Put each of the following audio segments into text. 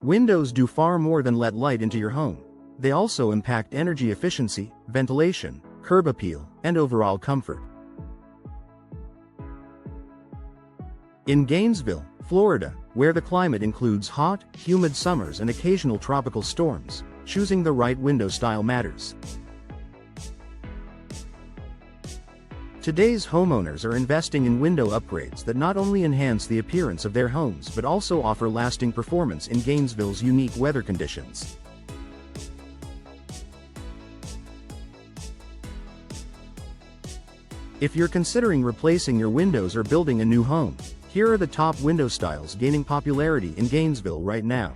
Windows do far more than let light into your home. They also impact energy efficiency, ventilation, curb appeal, and overall comfort. In Gainesville, Florida, where the climate includes hot, humid summers and occasional tropical storms, choosing the right window style matters. Today's homeowners are investing in window upgrades that not only enhance the appearance of their homes but also offer lasting performance in Gainesville's unique weather conditions. If you're considering replacing your windows or building a new home, here are the top window styles gaining popularity in Gainesville right now.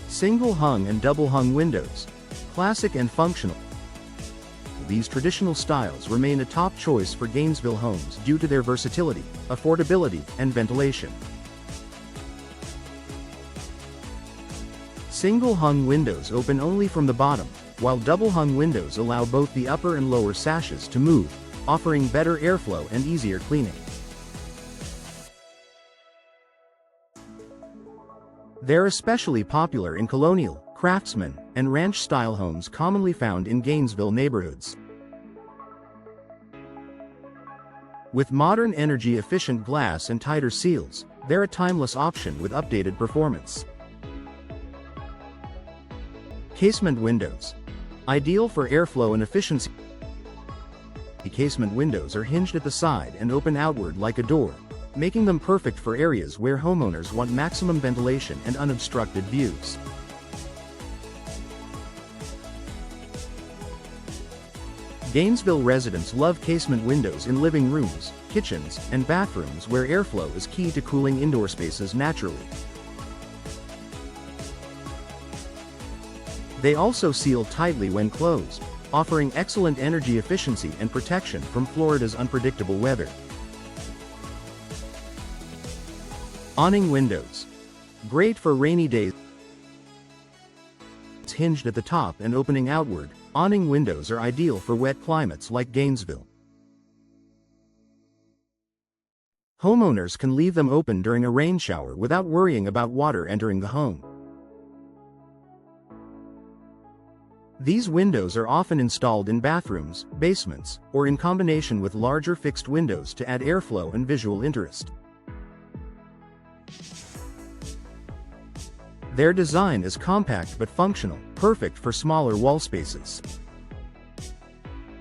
Single hung and double hung windows. Classic and functional. These traditional styles remain a top choice for Gainesville homes due to their versatility, affordability, and ventilation. Single hung windows open only from the bottom, while double hung windows allow both the upper and lower sashes to move, offering better airflow and easier cleaning. They're especially popular in colonial, craftsman, and ranch-style homes commonly found in Gainesville neighborhoods. With modern energy-efficient glass and tighter seals, they're a timeless option with updated performance. Casement windows. Ideal for airflow and efficiency. Casement windows are hinged at the side and open outward like a door, making them perfect for areas where homeowners want maximum ventilation and unobstructed views. Gainesville residents love casement windows in living rooms, kitchens, and bathrooms where airflow is key to cooling indoor spaces naturally. They also seal tightly when closed, offering excellent energy efficiency and protection from Florida's unpredictable weather. Awning windows. Great for rainy days. Hinged at the top and opening outward, awning windows are ideal for wet climates like Gainesville. Homeowners can leave them open during a rain shower without worrying about water entering the home. These windows are often installed in bathrooms, basements, or in combination with larger fixed windows to add airflow and visual interest. Their design is compact but functional, perfect for smaller wall spaces.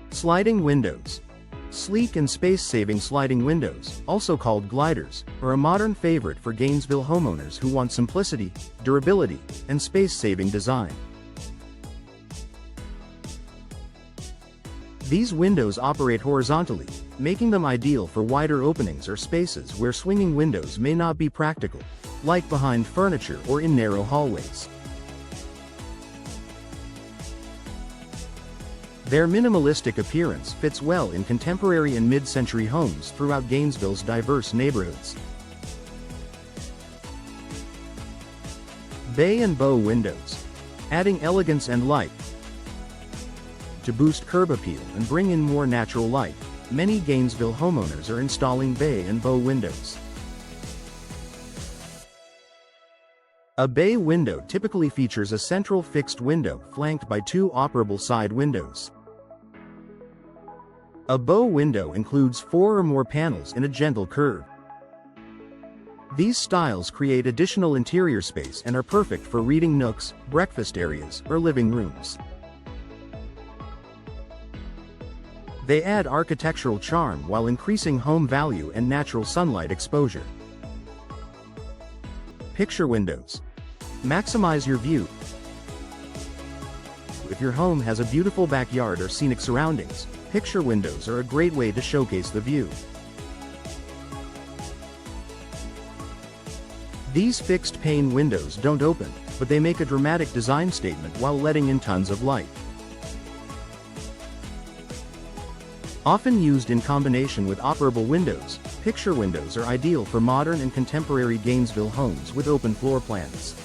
Sliding windows. Sleek and space-saving sliding windows, also called gliders, are a modern favorite for Gainesville homeowners who want simplicity, durability, and space-saving design. These windows operate horizontally, making them ideal for wider openings or spaces where swinging windows may not be practical, like behind furniture or in narrow hallways. Their minimalistic appearance fits well in contemporary and mid-century homes throughout Gainesville's diverse neighborhoods. Bay and bow windows. Adding elegance and light. To boost curb appeal and bring in more natural light, many Gainesville homeowners are installing bay and bow windows. A bay window typically features a central fixed window flanked by two operable side windows. A bow window includes 4 or more panels in a gentle curve. These styles create additional interior space and are perfect for reading nooks, breakfast areas, or living rooms. They add architectural charm while increasing home value and natural sunlight exposure. Picture windows. Maximize your view. If your home has a beautiful backyard or scenic surroundings, picture windows are a great way to showcase the view. These fixed-pane windows don't open, but they make a dramatic design statement while letting in tons of light. Often used in combination with operable windows, picture windows are ideal for modern and contemporary Gainesville homes with open floor plans.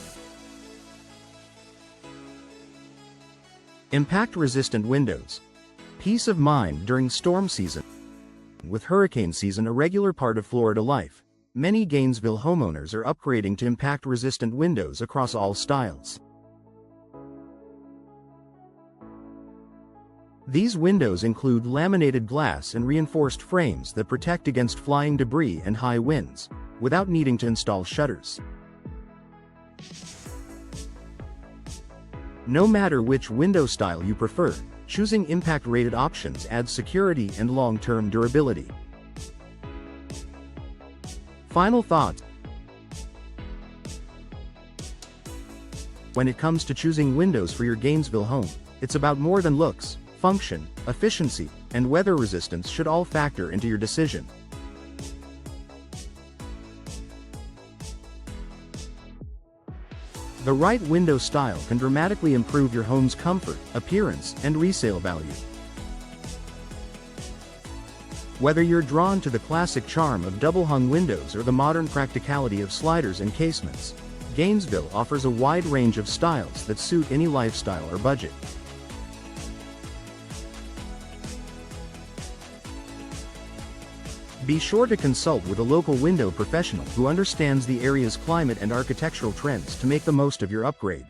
Impact-resistant windows. Peace of mind during storm season. With hurricane season a regular part of Florida life, many Gainesville homeowners are upgrading to impact-resistant windows across all styles. These windows include laminated glass and reinforced frames that protect against flying debris and high winds, without needing to install shutters. No matter which window style you prefer, choosing impact-rated options adds security and long-term durability. Final thoughts. When it comes to choosing windows for your Gainesville home, it's about more than looks. Function, efficiency, and weather resistance should all factor into your decision. The right window style can dramatically improve your home's comfort, appearance, and resale value. Whether you're drawn to the classic charm of double-hung windows or the modern practicality of sliders and casements, Gainesville offers a wide range of styles that suit any lifestyle or budget. Be sure to consult with a local window professional who understands the area's climate and architectural trends to make the most of your upgrade.